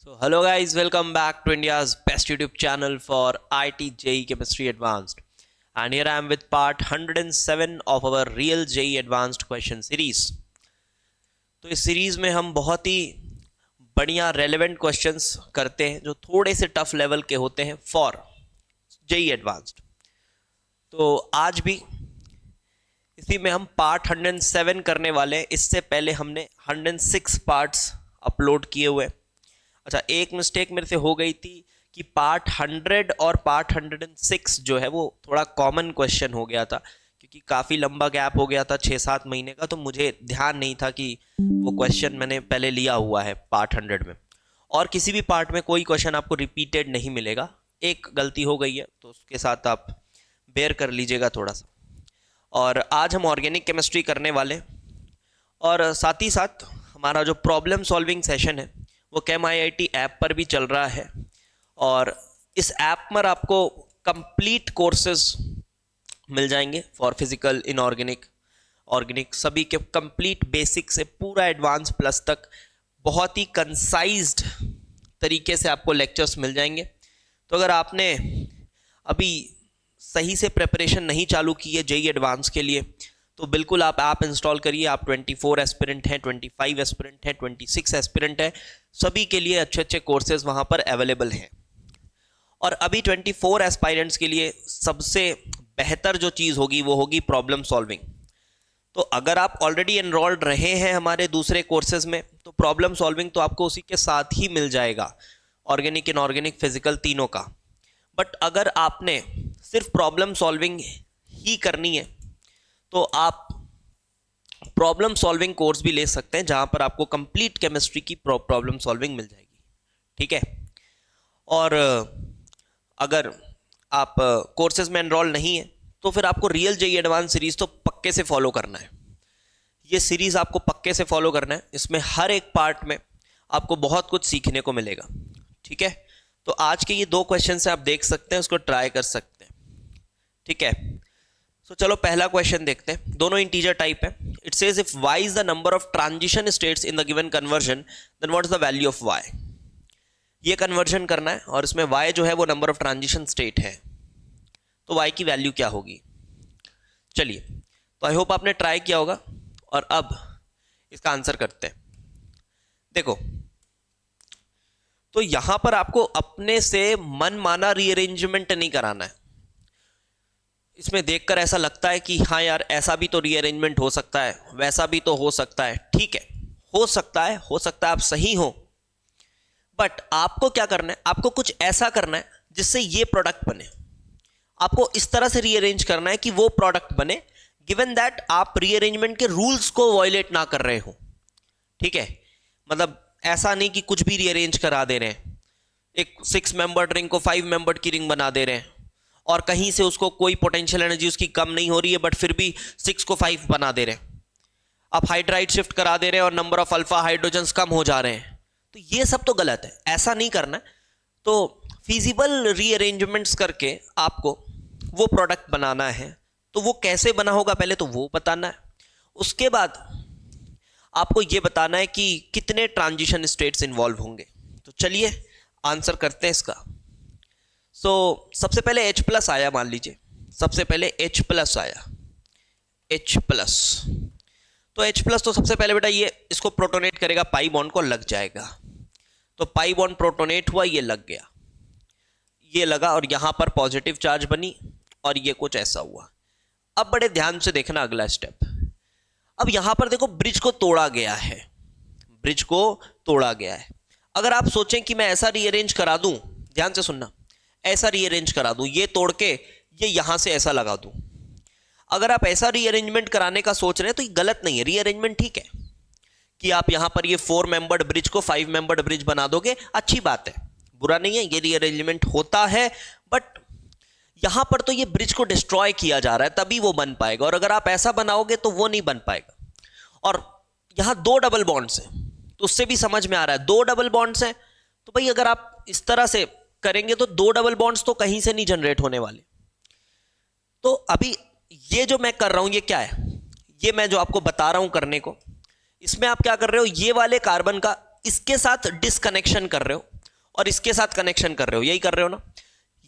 So hello guys, welcome back to India's best YouTube channel for IT JEE Chemistry Advanced. And here I am with part 107 of our Real JEE Advanced question series. तो इस series में हम बहुत ही बढ़िया relevant questions करते हैं जो थोड़े से टफ लेवल के होते हैं फॉर JEE एडवांस्ड। तो आज भी इसी में हम पार्ट 107 करने वाले हैं। इससे पहले हमने 106 पार्ट्स अपलोड किए हुए। अच्छा, एक मिस्टेक मेरे से हो गई थी कि पार्ट 100 और पार्ट 106 जो है वो थोड़ा कॉमन क्वेश्चन हो गया था, क्योंकि काफ़ी लंबा गैप हो गया था 6-7 महीने का। तो मुझे ध्यान नहीं था कि वो क्वेश्चन मैंने पहले लिया हुआ है पार्ट 100 में। और किसी भी पार्ट में कोई क्वेश्चन आपको रिपीटेड नहीं मिलेगा। एक गलती हो गई है तो उसके साथ आप बेयर कर लीजिएगा थोड़ा सा। और आज हम ऑर्गेनिक केमिस्ट्री करने वाले, और साथ ही साथ हमारा जो प्रॉब्लम सॉल्विंग सेशन है वो केम IIT ऐप पर भी चल रहा है। और इस ऐप पर आपको कंप्लीट कोर्सेज मिल जाएंगे फॉर फिजिकल, इनऑर्गेनिक, ऑर्गेनिक, सभी के कंप्लीट बेसिक से पूरा एडवांस प्लस तक बहुत ही कंसाइज्ड तरीके से आपको लेक्चर्स मिल जाएंगे। तो अगर आपने अभी सही से प्रिपरेशन नहीं चालू की है JEE एडवांस के लिए, तो बिल्कुल आप ऐप इंस्टॉल करिए। आप 24 एस्पिरेंट हैं, 25 एस्पिरेंट हैं, 26 एस्पिरेंट हैं, सभी के लिए अच्छे अच्छे कोर्सेज वहाँ पर अवेलेबल हैं। और अभी 24 एस्पायरेंट्स के लिए सबसे बेहतर जो चीज़ होगी वो होगी प्रॉब्लम सॉल्विंग। तो अगर आप ऑलरेडी एनरोल्ड रहे हैं हमारे दूसरे कोर्सेज में, तो प्रॉब्लम सॉल्विंग तो आपको उसी के साथ ही मिल जाएगा, ऑर्गेनिक, इनऑर्गेनिक, फिजिकल, तीनों का। बट अगर आपने सिर्फ प्रॉब्लम सॉल्विंग ही करनी है तो आप प्रॉब्लम सॉल्विंग कोर्स भी ले सकते हैं, जहां पर आपको कंप्लीट केमिस्ट्री की प्रॉब्लम सॉल्विंग मिल जाएगी। ठीक है। और अगर आप कोर्सेज में एनरोल नहीं है तो फिर आपको रियल JEE एडवांस सीरीज तो पक्के से फॉलो करना है। ये सीरीज आपको पक्के से फॉलो करना है। इसमें हर एक पार्ट में आपको बहुत कुछ सीखने को मिलेगा। ठीक है। तो आज के ये 2 क्वेश्चन से आप देख सकते हैं, उसको ट्राई कर सकते हैं। ठीक है। तो चलो पहला क्वेश्चन देखते हैं। दोनों इंटीजर टाइप है। It says if y is the number of transition states in the given conversion then what is the value of y। ये कन्वर्जन करना है और इसमें y जो है वो नंबर ऑफ ट्रांजिशन स्टेट है, तो y की वैल्यू क्या होगी। चलिए, तो आई होप आपने ट्राई किया होगा। और अब इसका आंसर करते हैं। देखो, तो यहां पर आपको अपने से मन माना रीअरेंजमेंट नहीं कराना है। इसमें देखकर ऐसा लगता है कि हाँ यार, ऐसा भी तो रीअरेंजमेंट हो सकता है, वैसा भी तो हो सकता है। ठीक है, हो सकता है आप सही हो, बट आपको क्या करना है, आपको कुछ ऐसा करना है जिससे ये प्रोडक्ट बने। आपको इस तरह से रीअरेंज करना है कि वो प्रोडक्ट बने, गिवन दैट आप रीअरेंजमेंट के रूल्स को वायलेट ना कर रहे हो। ठीक है, मतलब ऐसा नहीं कि कुछ भी रीअरेंज करा दे रहे हैं, एक 6 मेंबर्ड रिंग को 5 मेंबर्ड की रिंग बना दे रहे हैं, और कहीं से उसको कोई पोटेंशियल एनर्जी उसकी कम नहीं हो रही है, बट फिर भी 6 को 5 बना दे रहे हैं। आप हाइड्राइड शिफ्ट करा दे रहे हैं और नंबर ऑफ अल्फा हाइड्रोजन्स कम हो जा रहे हैं। तो ये सब तो गलत है, ऐसा नहीं करना है। तो फिजिबल रीअरेंजमेंट्स करके आपको वो प्रोडक्ट बनाना है। तो वो कैसे बना होगा पहले तो वो बताना है। उसके बाद आपको ये बताना है कि कितने ट्रांजिशन स्टेट्स इन्वॉल्व होंगे। तो चलिए आंसर करते हैं इसका। सबसे पहले H+ आया, मान लीजिए सबसे पहले H+ आया, H+। तो H+ तो सबसे पहले बेटा ये इसको प्रोटोनेट करेगा, पाई बॉन्ड को लग जाएगा। तो पाई बॉन्ड प्रोटोनेट हुआ, ये लग गया, ये लगा, और यहां पर पॉजिटिव चार्ज बनी और ये कुछ ऐसा हुआ। अब बड़े ध्यान से देखना अगला स्टेप। अब यहां पर देखो, ब्रिज को तोड़ा गया है, ब्रिज को तोड़ा गया है। अगर आप सोचें कि मैं ऐसा रीअरेंज करा दूं, ध्यान से सुनना, ऐसा रीअरेंज करा दूं, ये तोड़ के ये यहां से ऐसा लगा दूं। अगर आप ऐसा रीअरेंजमेंट कराने का सोच रहे हैं तो ये गलत नहीं है, रीअरेंजमेंट ठीक है कि आप यहां पर ये 4 मेंबर्ड ब्रिज को 5 मेंबर्ड ब्रिज बना दोगे, अच्छी बात है, बुरा नहीं है, ये रीअरेंजमेंट होता है। बट यहां पर तो ये ब्रिज को डिस्ट्रॉय किया जा रहा है, तभी वो बन पाएगा। और अगर आप ऐसा बनाओगे तो वो नहीं बन पाएगा। और यहां 2 डबल बॉन्ड्स हैं, तो उससे भी समझ में आ रहा है 2 डबल बॉन्ड्स हैं। तो भाई अगर आप इस तरह से करेंगे तो 2 डबल बॉन्ड्स तो कहीं से नहीं जनरेट होने वाले। तो अभी ये जो मैं कर रहा हूं ये क्या है, ये मैं जो आपको बता रहा हूं करने को, इसमें आप क्या कर रहे हो, ये वाले कार्बन का इसके साथ डिसकनेक्शन कर रहे हो, और इसके साथ कनेक्शन कर रहे हो, यही कर रहे हो ना।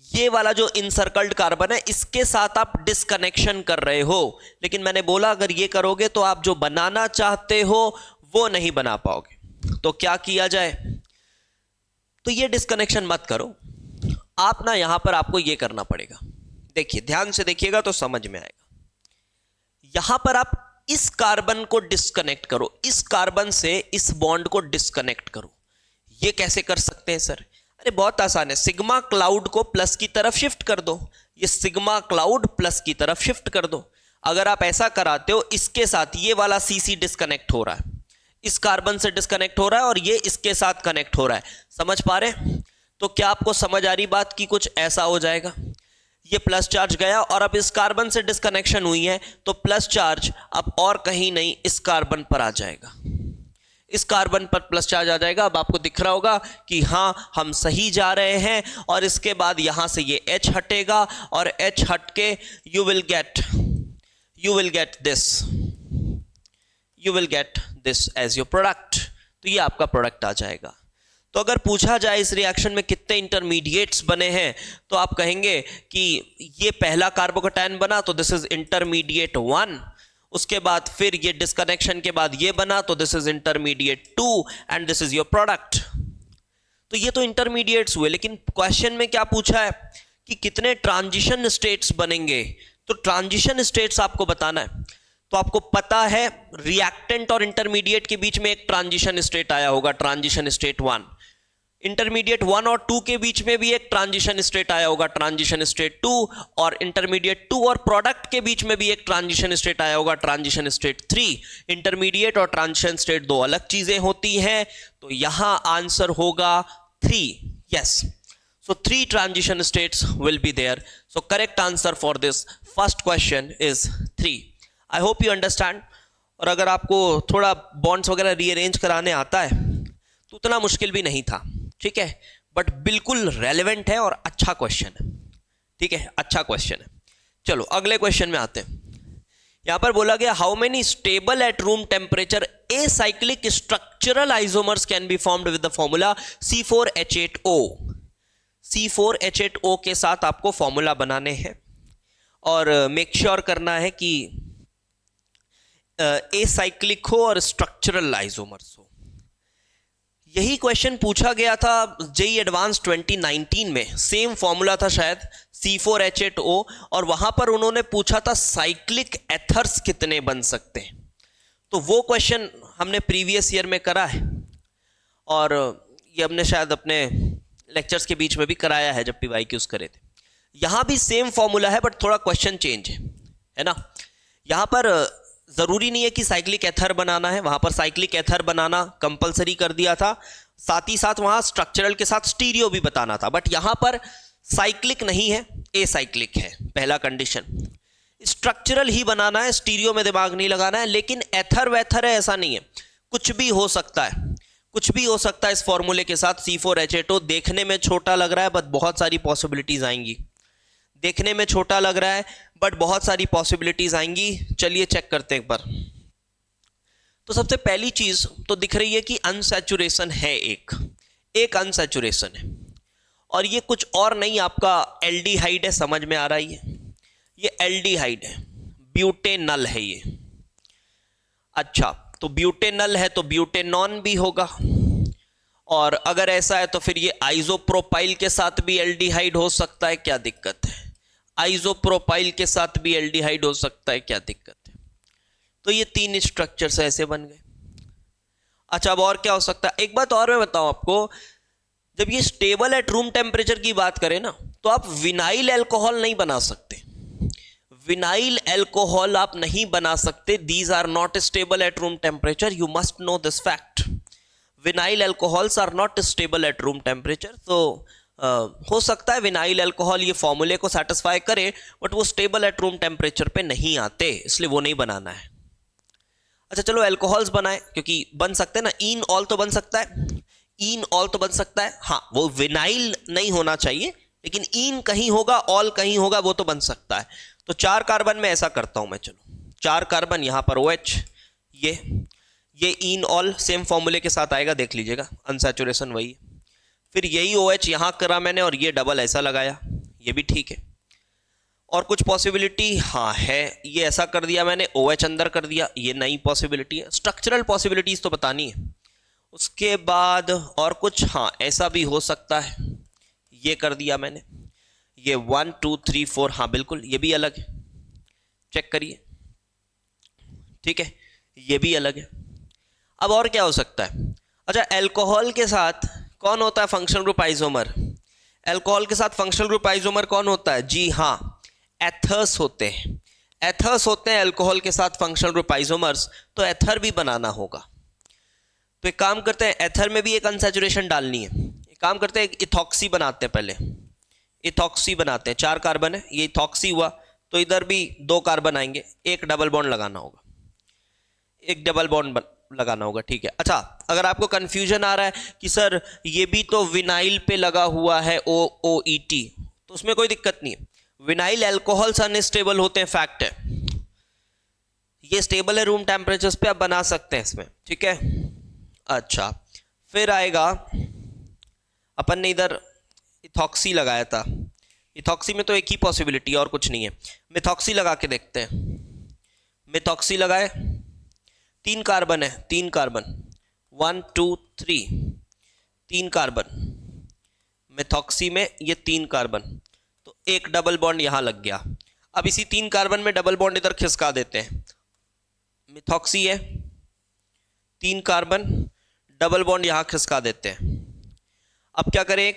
ये वाला जो इनसर्कल्ड कार्बन है इसके साथ आप डिस्कनेक्शन कर रहे हो, लेकिन मैंने बोला अगर ये करोगे तो आप जो बनाना चाहते हो वो नहीं बना पाओगे। तो क्या किया जाए, तो ये डिस्कनेक्शन मत करो आप ना, यहां पर आपको ये करना पड़ेगा। देखिए ध्यान से देखिएगा तो समझ में आएगा। यहां पर आप इस कार्बन को डिस्कनेक्ट करो, इस कार्बन से इस बॉन्ड को डिस्कनेक्ट करो। ये कैसे कर सकते हैं सर? अरे बहुत आसान है, सिग्मा क्लाउड को प्लस की तरफ शिफ्ट कर दो, ये सिग्मा क्लाउड प्लस की तरफ शिफ्ट कर दो। अगर आप ऐसा कराते हो, इसके साथ ये वाला सीसी डिस्कनेक्ट हो रहा है, इस कार्बन से डिस्कनेक्ट हो रहा है और ये इसके साथ कनेक्ट हो रहा है, समझ पा रहे? तो क्या आपको समझ आ रही बात कि कुछ ऐसा हो जाएगा, ये प्लस चार्ज गया और अब इस कार्बन से डिस्कनेक्शन हुई है तो प्लस चार्ज अब और कहीं नहीं इस कार्बन पर आ जाएगा, इस कार्बन पर प्लस चार्ज आ जाएगा। अब आपको दिख रहा होगा कि हाँ हम सही जा रहे हैं, और इसके बाद यहां से ये H हटेगा और H हट के you will get this as your product. तो ये आपका प्रोडक्ट आ जाएगा। तो अगर पूछा जाए इस रिएक्शन में कितने इंटरमीडिएट्स बने हैं, तो आप कहेंगे कि ये पहला कार्बोकैटायन बना तो दिस इज इंटरमीडिएट 1, उसके बाद फिर ये डिस्कनेक्शन के बाद ये बना तो this is intermediate 2 and this is your product. तो ये तो इंटरमीडिएट्स हुए, लेकिन क्वेश्चन में क्या पूछा है कि कितने ट्रांजिशन स्टेट्स बनेंगे। तो ट्रांजिशन स्टेट्स आपको बताना है। तो आपको पता है रिएक्टेंट और इंटरमीडिएट के बीच में एक ट्रांजिशन स्टेट आया होगा, ट्रांजिशन स्टेट 1। इंटरमीडिएट 1 और 2 के बीच में भी एक ट्रांजिशन स्टेट आया होगा, ट्रांजिशन स्टेट 2, और इंटरमीडिएट 2 और प्रोडक्ट के बीच में भी एक ट्रांजिशन स्टेट आया होगा, ट्रांजिशन स्टेट 3। इंटरमीडिएट और ट्रांजिशन स्टेट दो अलग चीजें होती हैं, तो यहां आंसर होगा 3। Yes, so 3 transition states will be there, so correct answer for this first question is 3. I hope you understand. और अगर आपको थोड़ा बॉन्ड्स वगैरह रीअरेंज कराने आता है तो उतना मुश्किल भी नहीं था, ठीक है, बट बिल्कुल रेलेवेंट है और अच्छा क्वेश्चन है, ठीक है, अच्छा क्वेश्चन है। चलो अगले क्वेश्चन में आते हैं। यहां पर बोला गया how many stable at room temperature acyclic structural isomers can be formed with the formula C4H8O। C4H8O के साथ आपको फॉर्मूला बनाने हैं और मेक श्योर करना है कि एसाइक्लिक हो और स्ट्रक्चरल आइसोमर्स हो। यही क्वेश्चन पूछा गया था जेई एडवांस 2019 में, सेम फॉर्मूला था शायद C4H8O, और वहां पर उन्होंने पूछा था साइक्लिक एथर्स कितने बन सकते हैं। तो वो क्वेश्चन हमने प्रीवियस ईयर में करा है और ये हमने शायद अपने लेक्चर्स के बीच में भी कराया है जब PYQs करे थे। यहां भी सेम फॉर्मूला है बट थोड़ा क्वेश्चन चेंज है ना। यहां पर जरूरी नहीं है कि साइक्लिक एथर बनाना है, वहां पर साइक्लिक एथर बनाना कंपलसरी कर दिया था, साथ ही साथ वहां स्ट्रक्चरल के साथ स्टीरियो भी बताना था, बट यहां पर साइक्लिक नहीं है, एसाइक्लिक है, पहला कंडीशन। स्ट्रक्चरल ही बनाना है, स्टीरियो में दिमाग नहीं लगाना है, लेकिन एथर वेथर है ऐसा नहीं है, कुछ भी हो सकता है, कुछ भी हो सकता है इस फॉर्मूले के साथ। C4H8O देखने में छोटा लग रहा है बट बहुत सारी पॉसिबिलिटीज आएंगी, देखने में छोटा लग रहा है बट बहुत सारी पॉसिबिलिटीज आएंगी। चलिए चेक करते हैं एक बार। तो सबसे पहली चीज तो दिख रही है कि अनसैचुरेशन है, एक अनसैचुरेशन है, और ये कुछ और नहीं आपका एल्डिहाइड है, समझ में आ रहा है, ये एल्डिहाइड है, ब्यूटेनल है ये। अच्छा, तो ब्यूटेनल है तो ब्यूटेनॉन भी होगा, और अगर ऐसा है तो फिर ये आइसोप्रोपाइल के साथ भी एल्डिहाइड हो सकता है, क्या दिक्कत है? आइसोप्रोपाइल के साथ भी एल्डिहाइड हो सकता है, क्या दिक्कत है? तो ये 3 स्ट्रक्चर्स ऐसे बन गए। अच्छा, अब और क्या हो सकता है? एक बात और मैं बताऊं आपको, जब ये स्टेबल एट रूम टेम्परेचर की बात करें ना, तो आप विनाइल अल्कोहल नहीं बना सकते, विनाइल अल्कोहल आप नहीं बना सकते। These are not stable at room temperature, you must know this fact. Vinyl alcohols are not stable at room temperature. तो हो सकता है विनाइल अल्कोहल ये फॉर्मूले को सेटिस्फाई करे बट वो स्टेबल एट रूम टेम्परेचर पे नहीं आते, इसलिए वो नहीं बनाना है। अच्छा चलो अल्कोहल्स बनाए, क्योंकि बन सकते हैं ना, इन ऑल तो बन सकता है, इन ऑल तो बन सकता है, हाँ वो विनाइल नहीं होना चाहिए, लेकिन इन कहीं होगा, ऑल कहीं होगा, वो तो बन सकता है। तो 4 कार्बन में ऐसा करता हूं मैं, चलो 4 कार्बन यहां पर OH, ये इन ऑल सेम फॉर्मूले के साथ आएगा, देख लीजिएगा, अनसैचुरेशन वही। फिर यही OH यहाँ करा मैंने और ये डबल ऐसा लगाया, ये भी ठीक है। और कुछ पॉसिबिलिटी हाँ है, ये ऐसा कर दिया मैंने, OH अंदर कर दिया, ये नई पॉसिबिलिटी है। स्ट्रक्चरल पॉसिबिलिटीज तो बतानी है। उसके बाद और कुछ हाँ ऐसा भी हो सकता है, ये कर दिया मैंने, ये 1 2 3 4 हाँ बिल्कुल ये भी अलग है, चेक करिए, ठीक है, ये भी अलग है। अब और क्या हो सकता है? अच्छा, अल्कोहल के साथ कौन होता है फंक्शनल ग्रुप आइसोमर? अल्कोहल के साथ फंक्शनल ग्रुप आइसोमर कौन होता है? जी हाँ, एथर्स होते हैं। एथर्स होते हैं अल्कोहल के साथ फंक्शनल ग्रुप आइसोमर्स, तो एथर भी बनाना होगा। तो एक काम करते हैं, एथर में भी एक अनसैचुरेशन डालनी है। एक काम करते हैं, इथॉक्सी बनाते हैं, पहले इथॉक्सी बनाते हैं। 4 कार्बन है, ये इथॉक्सी हुआ, तो इधर भी 2 कार्बन आएंगे, एक डबल बॉन्ड लगाना होगा, एक डबल बॉन्ड लगाना होगा, ठीक है। अच्छा, अगर आपको कंफ्यूजन आ रहा है कि सर ये भी तो विनाइल पे लगा हुआ है OOET, तो उसमें कोई दिक्कत नहीं है। विनाइल अल्कोहल्स अनस्टेबल होते हैं, फैक्ट है। ये स्टेबल है रूम टेम्परेचर्स पे, आप बना सकते हैं इसमें, ठीक है। अच्छा, फिर आएगा, अपन ने इधर इथॉक्सी लगाया था। इथॉक्सी में तो एक ही पॉसिबिलिटी, और कुछ नहीं है। मिथॉक्सी लगा के देखते हैं। मिथॉक्सी लगाए, 3 कार्बन है, 3 कार्बन, 1 2 3, 3 कार्बन मिथॉक्सी में, ये 3 कार्बन, तो एक डबल बॉन्ड यहां लग गया। अब इसी 3 कार्बन में डबल बॉन्ड इधर खिसका देते हैं। मिथॉक्सी है, 3 कार्बन, डबल बॉन्ड यहां खिसका देते हैं। अब क्या करें,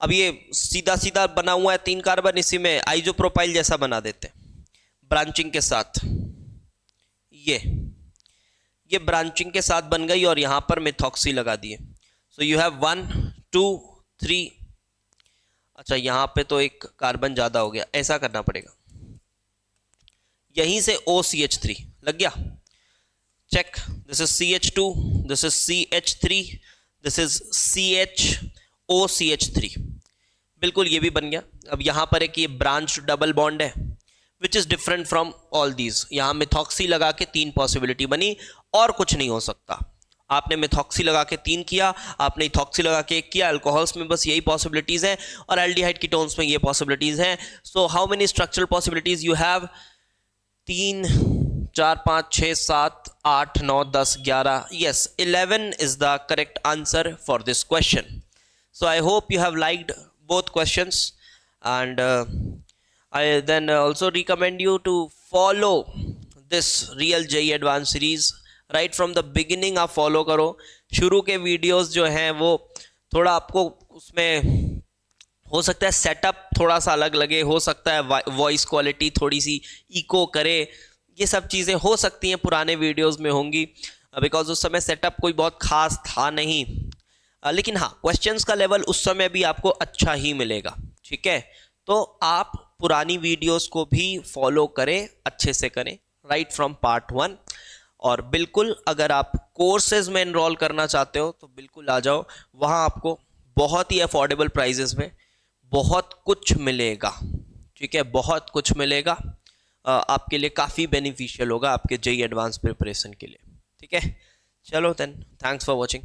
अब ये सीधा सीधा बना हुआ है 3 कार्बन, इसी में आइसोप्रोपाइल जैसा बना देते हैं ब्रांचिंग के साथ। ये ब्रांचिंग के साथ बन गई और यहां पर मिथॉक्सी लगा दिए। So you have 1 2 3। अच्छा, यहां पे तो एक कार्बन ज्यादा हो गया, ऐसा करना पड़ेगा, यहीं से OCH3 लग गया, check. This is CH2, this is CH3, this is CHOCH3, बिल्कुल ये भी बन गया। अब यहां पर एक ये ब्रांच डबल बॉन्ड है which is different from all these. यहां मिथॉक्सी लगा के 3 पॉसिबिलिटी बनी, और कुछ नहीं हो सकता। आपने मिथॉक्सी लगा के 3 किया, आपने इथॉक्सी लगा के 1 किया। अल्कोहल्स में बस यही पॉसिबिलिटीज हैं, और एल्डिहाइड कीटोन्स में ये पॉसिबिलिटीज हैं। So how many structural possibilities you have? 3 4 5 6 7 8 9 10 11, yes 11 is the correct answer for this question. So I hope you have liked both questions, and I then also recommend you to follow this Real JEE Advanced series right from the beginning। आप follow करो। शुरू के videos जो हैं वो थोड़ा आपको उसमें हो सकता है सेटअप थोड़ा सा अलग लगे, हो सकता है वॉइस क्वालिटी थोड़ी सी इको करे, ये सब चीज़ें हो सकती हैं पुराने वीडियोस में होंगी, बिकॉज उस समय सेटअप कोई बहुत खास था नहीं। लेकिन हाँ, क्वेश्चंस का लेवल उस समय भी आपको अच्छा ही मिलेगा, ठीक है। तो आप पुरानी वीडियोस को भी फॉलो करें, अच्छे से करें राइट फ्रॉम पार्ट 1। और बिल्कुल अगर आप कोर्सेज में एनरोल करना चाहते हो तो बिल्कुल आ जाओ, वहाँ आपको बहुत ही अफोर्डेबल प्राइजेस में बहुत कुछ मिलेगा, ठीक है, बहुत कुछ मिलेगा। आपके लिए काफ़ी बेनिफिशियल होगा आपके JEE एडवांस प्रिपरेशन के लिए, ठीक है। चलो देन, थैंक्स फॉर वॉचिंग।